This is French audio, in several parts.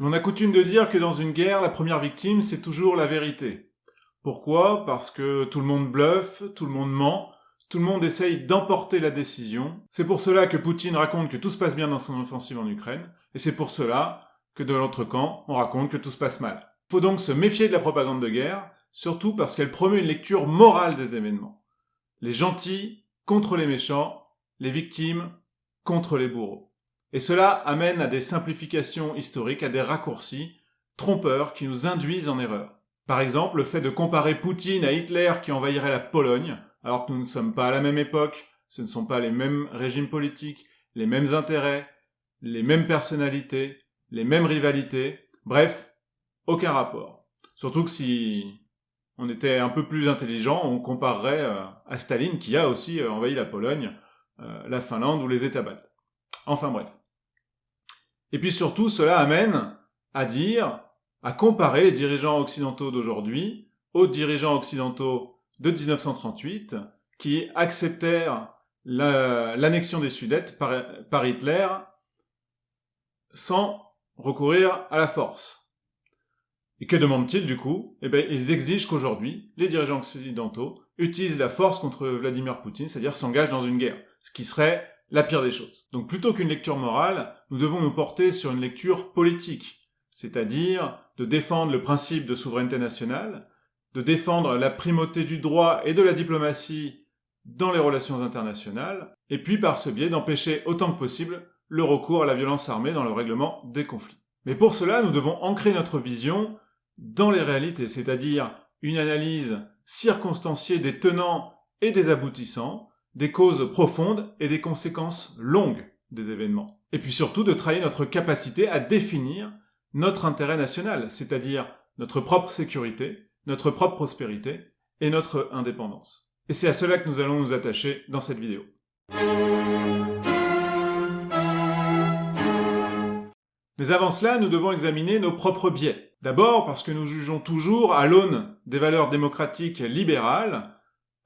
On a coutume de dire que dans une guerre, la première victime, c'est toujours la vérité. Pourquoi ? Parce que tout le monde bluffe, tout le monde ment, tout le monde essaye d'emporter la décision. C'est pour cela que Poutine raconte que tout se passe bien dans son offensive en Ukraine, et c'est pour cela que de l'autre camp, on raconte que tout se passe mal. Il faut donc se méfier de la propagande de guerre, surtout parce qu'elle promeut une lecture morale des événements. Les gentils contre les méchants, les victimes contre les bourreaux. Et cela amène à des simplifications historiques, à des raccourcis trompeurs qui nous induisent en erreur. Par exemple, le fait de comparer Poutine à Hitler qui envahirait la Pologne, alors que nous ne sommes pas à la même époque, ce ne sont pas les mêmes régimes politiques, les mêmes intérêts, les mêmes personnalités, les mêmes rivalités, bref, aucun rapport. Surtout que si on était un peu plus intelligent, on comparerait à Staline qui a aussi envahi la Pologne, la Finlande ou les États baltes. Enfin bref. Et puis surtout, cela amène à dire, à comparer les dirigeants occidentaux d'aujourd'hui aux dirigeants occidentaux de 1938 qui acceptèrent l'annexion des Sudètes par Hitler sans recourir à la force. Et que demandent-ils du coup ? Eh bien, ils exigent qu'aujourd'hui, les dirigeants occidentaux utilisent la force contre Vladimir Poutine, c'est-à-dire s'engagent dans une guerre, ce qui serait la pire des choses. Donc plutôt qu'une lecture morale, nous devons nous porter sur une lecture politique, c'est-à-dire de défendre le principe de souveraineté nationale, de défendre la primauté du droit et de la diplomatie dans les relations internationales, et puis par ce biais d'empêcher autant que possible le recours à la violence armée dans le règlement des conflits. Mais pour cela, nous devons ancrer notre vision dans les réalités, c'est-à-dire une analyse circonstanciée des tenants et des aboutissants, des causes profondes et des conséquences longues des événements. Et puis surtout de travailler notre capacité à définir notre intérêt national, c'est-à-dire notre propre sécurité, notre propre prospérité et notre indépendance. Et c'est à cela que nous allons nous attacher dans cette vidéo. Mais avant cela, nous devons examiner nos propres biais. D'abord parce que nous jugeons toujours à l'aune des valeurs démocratiques libérales,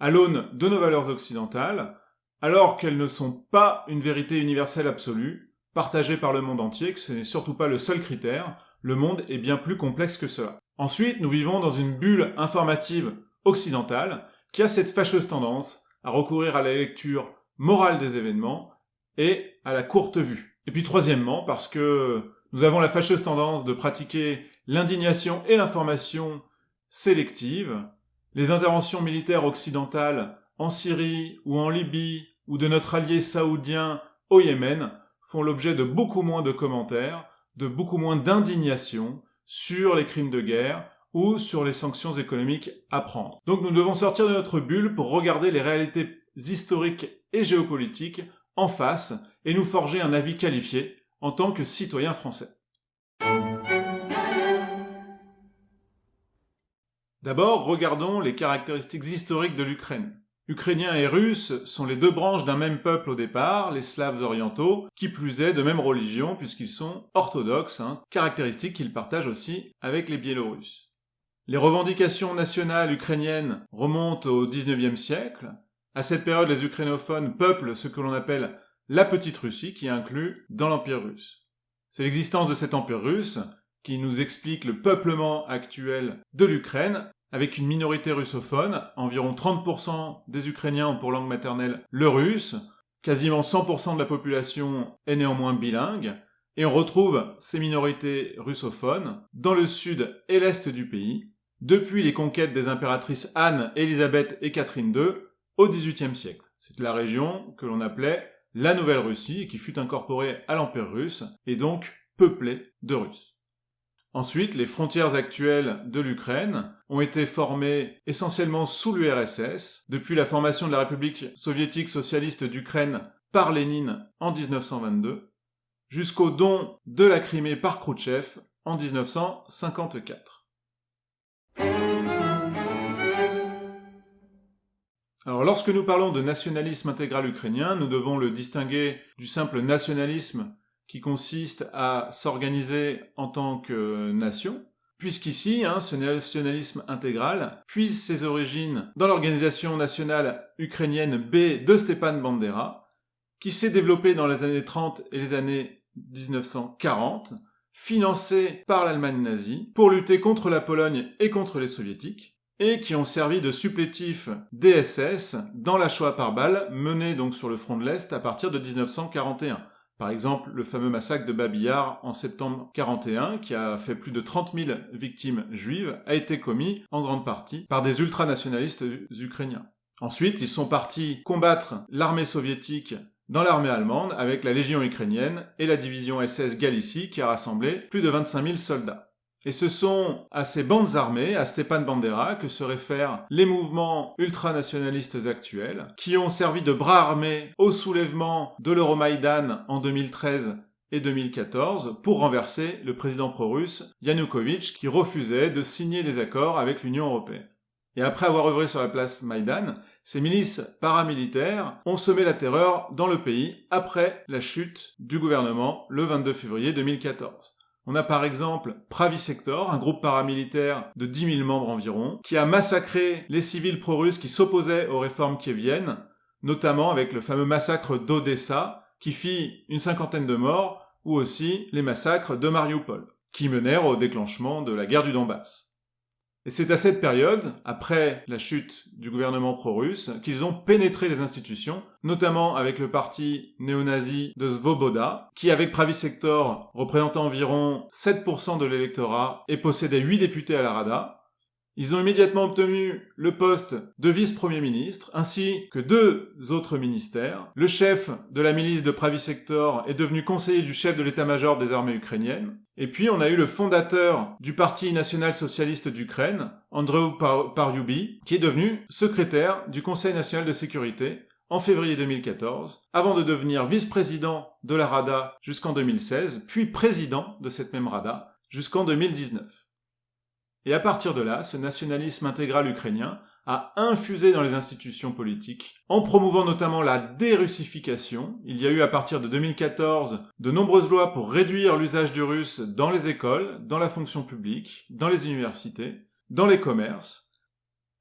à l'aune de nos valeurs occidentales, alors qu'elles ne sont pas une vérité universelle absolue, partagée par le monde entier, que ce n'est surtout pas le seul critère, le monde est bien plus complexe que cela. Ensuite, nous vivons dans une bulle informative occidentale qui a cette fâcheuse tendance à recourir à la lecture morale des événements et à la courte vue. Et puis troisièmement, parce que nous avons la fâcheuse tendance de pratiquer l'indignation et l'information sélective, les interventions militaires occidentales en Syrie ou en Libye ou de notre allié saoudien au Yémen font l'objet de beaucoup moins de commentaires, de beaucoup moins d'indignation sur les crimes de guerre ou sur les sanctions économiques à prendre. Donc nous devons sortir de notre bulle pour regarder les réalités historiques et géopolitiques en face et nous forger un avis qualifié en tant que citoyens français. D'abord, regardons les caractéristiques historiques de l'Ukraine. Ukrainiens et Russes sont les deux branches d'un même peuple au départ, les Slaves orientaux, qui plus est de même religion puisqu'ils sont orthodoxes, caractéristique qu'ils partagent aussi avec les Biélorusses. Les revendications nationales ukrainiennes remontent au XIXe siècle. À cette période, les ukrainophones peuplent ce que l'on appelle la Petite Russie, qui est inclus dans l'Empire russe. C'est l'existence de cet empire russe qui nous explique le peuplement actuel de l'Ukraine, avec une minorité russophone, environ 30% des Ukrainiens ont pour langue maternelle le russe, quasiment 100% de la population est néanmoins bilingue, et on retrouve ces minorités russophones dans le sud et l'est du pays, depuis les conquêtes des impératrices Anne, Élisabeth et Catherine II au XVIIIe siècle. C'est la région que l'on appelait la Nouvelle-Russie, et qui fut incorporée à l'Empire russe, et donc peuplée de Russes. Ensuite, les frontières actuelles de l'Ukraine ont été formées essentiellement sous l'URSS, depuis la formation de la République soviétique socialiste d'Ukraine par Lénine en 1922, jusqu'au don de la Crimée par Khrouchtchev en 1954. Alors, lorsque nous parlons de nationalisme intégral ukrainien, nous devons le distinguer du simple nationalisme qui consiste à s'organiser en tant que nation, puisqu'ici, ce nationalisme intégral puise ses origines dans l'organisation nationale ukrainienne B de Stepan Bandera, qui s'est développée dans les années 30 et les années 1940, financés par l'Allemagne nazie pour lutter contre la Pologne et contre les soviétiques, et qui ont servi de supplétifs des SS dans la Shoah par balles menée donc sur le front de l'Est à partir de 1941. Par exemple, le fameux massacre de Babi Yar en septembre 1941, qui a fait plus de 30 000 victimes juives, a été commis en grande partie par des ultranationalistes ukrainiens. Ensuite, ils sont partis combattre l'armée soviétique dans l'armée allemande avec la Légion ukrainienne et la division SS Galicie qui a rassemblé plus de 25 000 soldats. Et ce sont à ces bandes armées, à Stepan Bandera, que se réfèrent les mouvements ultranationalistes actuels, qui ont servi de bras armés au soulèvement de l'Euromaïdan en 2013 et 2014 pour renverser le président pro-russe Yanukovych qui refusait de signer des accords avec l'Union européenne. Et après avoir œuvré sur la place Maïdan, ces milices paramilitaires ont semé la terreur dans le pays après la chute du gouvernement le 22 février 2014. On a par exemple Pravi Sector, un groupe paramilitaire de 10 000 membres environ, qui a massacré les civils pro-russes qui s'opposaient aux réformes kieviennes, notamment avec le fameux massacre d'Odessa, qui fit une 50aine de morts, ou aussi les massacres de Mariupol, qui menèrent au déclenchement de la guerre du Donbass. Et c'est à cette période, après la chute du gouvernement pro-russe, qu'ils ont pénétré les institutions, notamment avec le parti néo-nazi de Svoboda, qui avec Pravi Sector représentait environ 7% de l'électorat et possédait 8 députés à la Rada. Ils ont immédiatement obtenu le poste de vice-premier ministre, ainsi que 2 autres ministères. Le chef de la milice de Pravi Sector est devenu conseiller du chef de l'état-major des armées ukrainiennes. Et puis on a eu le fondateur du Parti national-socialiste d'Ukraine, Andrei Paryubi, qui est devenu secrétaire du Conseil national de sécurité en février 2014, avant de devenir vice-président de la Rada jusqu'en 2016, puis président de cette même Rada jusqu'en 2019. Et à partir de là, ce nationalisme intégral ukrainien a infusé dans les institutions politiques, en promouvant notamment la dérussification. Il y a eu à partir de 2014 de nombreuses lois pour réduire l'usage du russe dans les écoles, dans la fonction publique, dans les universités, dans les commerces.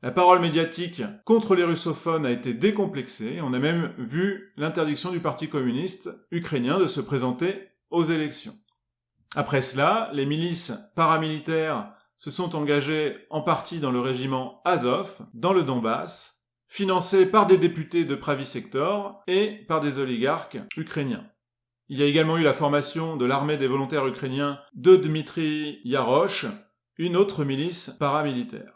La parole médiatique contre les russophones a été décomplexée. On a même vu l'interdiction du Parti communiste ukrainien de se présenter aux élections. Après cela, les milices paramilitaires se sont engagés en partie dans le régiment Azov, dans le Donbass, financés par des députés de Pravi Sector et par des oligarques ukrainiens. Il y a également eu la formation de l'armée des volontaires ukrainiens de Dmitri Yarosh, une autre milice paramilitaire.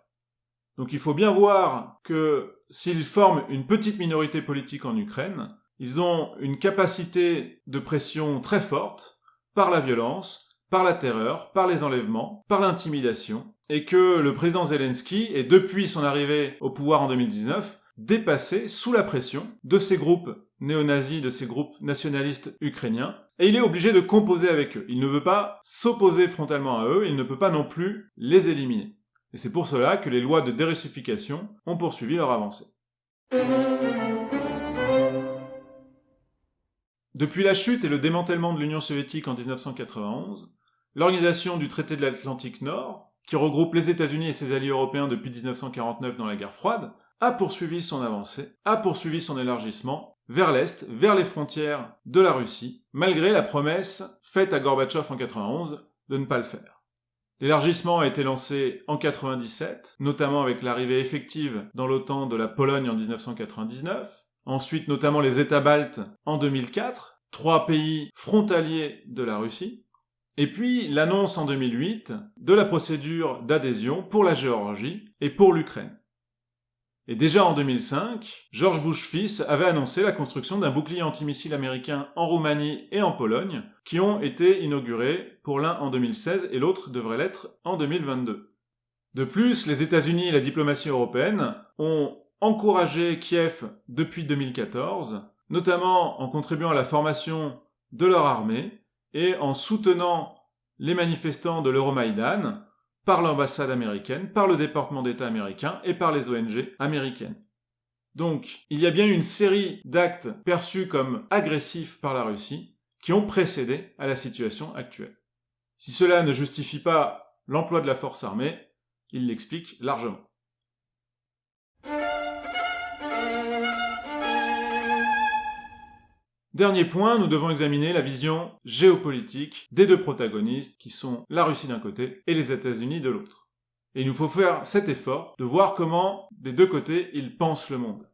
Donc il faut bien voir que s'ils forment une petite minorité politique en Ukraine, ils ont une capacité de pression très forte par la violence, par la terreur, par les enlèvements, par l'intimidation, et que le président Zelensky est, depuis son arrivée au pouvoir en 2019, dépassé sous la pression de ces groupes néo-nazis, de ces groupes nationalistes ukrainiens, et il est obligé de composer avec eux. Il ne veut pas s'opposer frontalement à eux, il ne peut pas non plus les éliminer. Et c'est pour cela que les lois de dérussification ont poursuivi leur avancée. Depuis la chute et le démantèlement de l'Union soviétique en 1991, l'organisation du traité de l'Atlantique Nord, qui regroupe les États-Unis et ses alliés européens depuis 1949 dans la guerre froide, a poursuivi son avancée, a poursuivi son élargissement vers l'Est, vers les frontières de la Russie, malgré la promesse faite à Gorbatchev en 1991 de ne pas le faire. L'élargissement a été lancé en 1997, notamment avec l'arrivée effective dans l'OTAN de la Pologne en 1999, ensuite notamment les États baltes en 2004, 3 pays frontaliers de la Russie, et puis l'annonce en 2008 de la procédure d'adhésion pour la Géorgie et pour l'Ukraine. Et déjà en 2005, George Bush fils avait annoncé la construction d'un bouclier antimissile américain en Roumanie et en Pologne, qui ont été inaugurés pour l'un en 2016 et l'autre devrait l'être en 2022. De plus, les États-Unis et la diplomatie européenne ont encouragé Kiev depuis 2014, notamment en contribuant à la formation de leur armée et en soutenant les manifestants de l'Euromaïdan par l'ambassade américaine, par le département d'État américain et par les ONG américaines. Donc, il y a bien une série d'actes perçus comme agressifs par la Russie qui ont précédé à la situation actuelle. Si cela ne justifie pas l'emploi de la force armée, il l'explique largement. Dernier point, nous devons examiner la vision géopolitique des deux protagonistes, qui sont la Russie d'un côté et les États-Unis de l'autre. Et il nous faut faire cet effort de voir comment, des deux côtés, ils pensent le monde.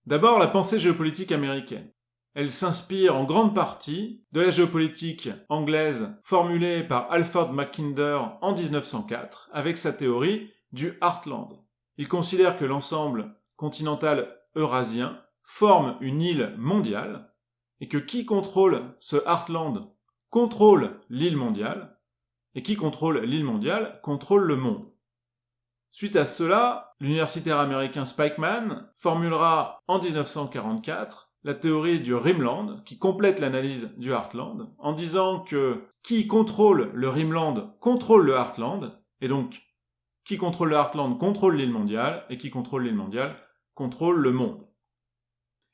D'abord, la pensée géopolitique américaine. Elle s'inspire en grande partie de la géopolitique anglaise formulée par Alfred Mackinder en 1904 avec sa théorie du Heartland. Il considère que l'ensemble continental eurasien forme une île mondiale et que qui contrôle ce Heartland contrôle l'île mondiale et qui contrôle l'île mondiale contrôle le monde. Suite à cela, l'universitaire américain Spikeman formulera en 1944 la théorie du Rimland, qui complète l'analyse du Heartland, en disant que qui contrôle le Rimland contrôle le Heartland, et donc qui contrôle le Heartland contrôle l'île mondiale, et qui contrôle l'île mondiale contrôle le monde.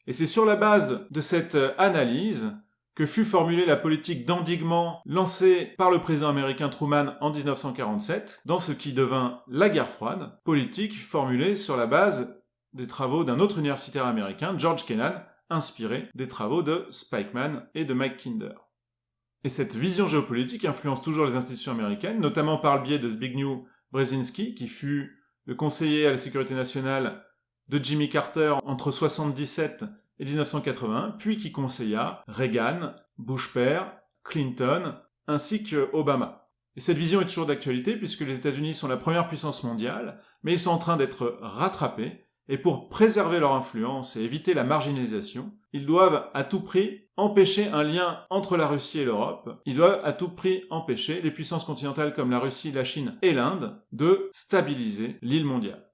Et c'est sur la base de cette analyse que fut formulée la politique d'endiguement lancée par le président américain Truman en 1947, dans ce qui devint la guerre froide, politique formulée sur la base des travaux d'un autre universitaire américain, George Kennan, inspiré des travaux de Spikeman et de Mackinder. Et cette vision géopolitique influence toujours les institutions américaines, notamment par le biais de Zbigniew Brzezinski, qui fut le conseiller à la sécurité nationale de Jimmy Carter entre 1977 et 1981, puis qui conseilla Reagan, Bush père, Clinton, ainsi que Obama. Et cette vision est toujours d'actualité puisque les États-Unis sont la première puissance mondiale, mais ils sont en train d'être rattrapés, et pour préserver leur influence et éviter la marginalisation, ils doivent à tout prix empêcher un lien entre la Russie et l'Europe. Ils doivent à tout prix empêcher les puissances continentales comme la Russie, la Chine et l'Inde de stabiliser l'île mondiale.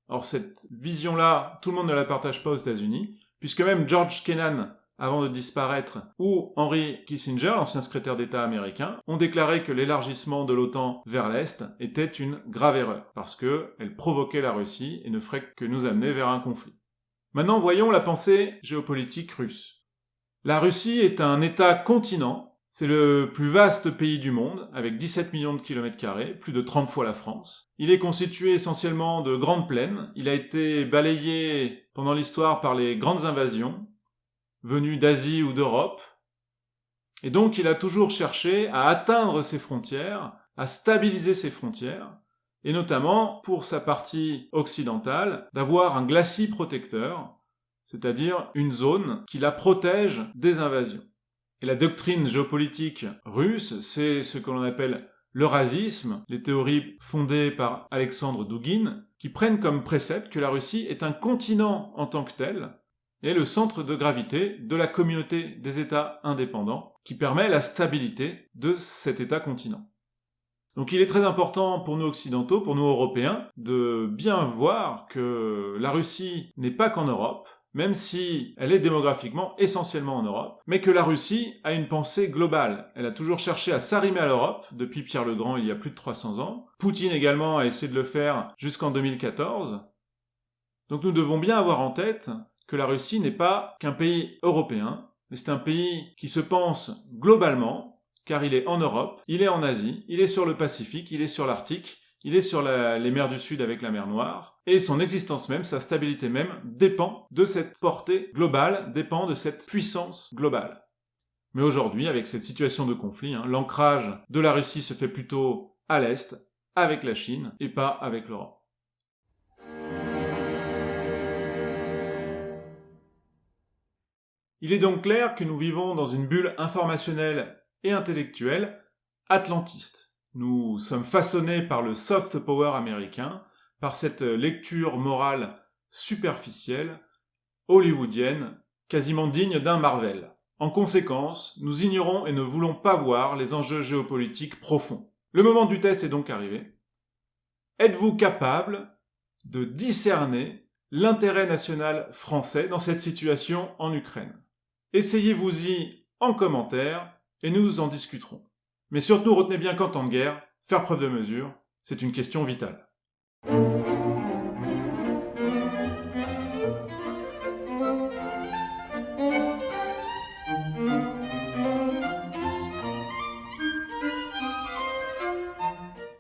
Or cette vision-là, tout le monde ne la partage pas aux États-Unis, puisque même George Kennan, avant de disparaître, ou Henry Kissinger, l'ancien secrétaire d'État américain, ont déclaré que l'élargissement de l'OTAN vers l'Est était une grave erreur, parce qu'elle provoquait la Russie et ne ferait que nous amener vers un conflit. Maintenant, voyons la pensée géopolitique russe. La Russie est un État-continent, c'est le plus vaste pays du monde, avec 17 millions de kilomètres carrés, plus de 30 fois la France. Il est constitué essentiellement de grandes plaines, il a été balayé pendant l'histoire par les grandes invasions, venu d'Asie ou d'Europe, et donc il a toujours cherché à atteindre ses frontières, à stabiliser ses frontières, et notamment, pour sa partie occidentale, d'avoir un glacis protecteur, c'est-à-dire une zone qui la protège des invasions. Et la doctrine géopolitique russe, c'est ce que l'on appelle l'eurasisme, les théories fondées par Alexandre Douguine, qui prennent comme précepte que la Russie est un continent en tant que tel, et le centre de gravité de la communauté des États indépendants, qui permet la stabilité de cet État-continent. Donc il est très important pour nous occidentaux, pour nous Européens, de bien voir que la Russie n'est pas qu'en Europe, même si elle est démographiquement essentiellement en Europe, mais que la Russie a une pensée globale. Elle a toujours cherché à s'arrimer à l'Europe, depuis Pierre le Grand il y a plus de 300 ans. Poutine également a essayé de le faire jusqu'en 2014. Donc nous devons bien avoir en tête que la Russie n'est pas qu'un pays européen, mais c'est un pays qui se pense globalement, car il est en Europe, il est en Asie, il est sur le Pacifique, il est sur l'Arctique, il est sur les mers du Sud avec la mer Noire, et son existence même, sa stabilité même, dépend de cette portée globale, dépend de cette puissance globale. Mais aujourd'hui, avec cette situation de conflit, l'ancrage de la Russie se fait plutôt à l'Est, avec la Chine, et pas avec l'Europe. Il est donc clair que nous vivons dans une bulle informationnelle et intellectuelle atlantiste. Nous sommes façonnés par le soft power américain, par cette lecture morale superficielle, hollywoodienne, quasiment digne d'un Marvel. En conséquence, nous ignorons et ne voulons pas voir les enjeux géopolitiques profonds. Le moment du test est donc arrivé. Êtes-vous capable de discerner l'intérêt national français dans cette situation en Ukraine ? Essayez-vous-y en commentaire et nous en discuterons. Mais surtout retenez bien qu'en temps de guerre, faire preuve de mesure, c'est une question vitale.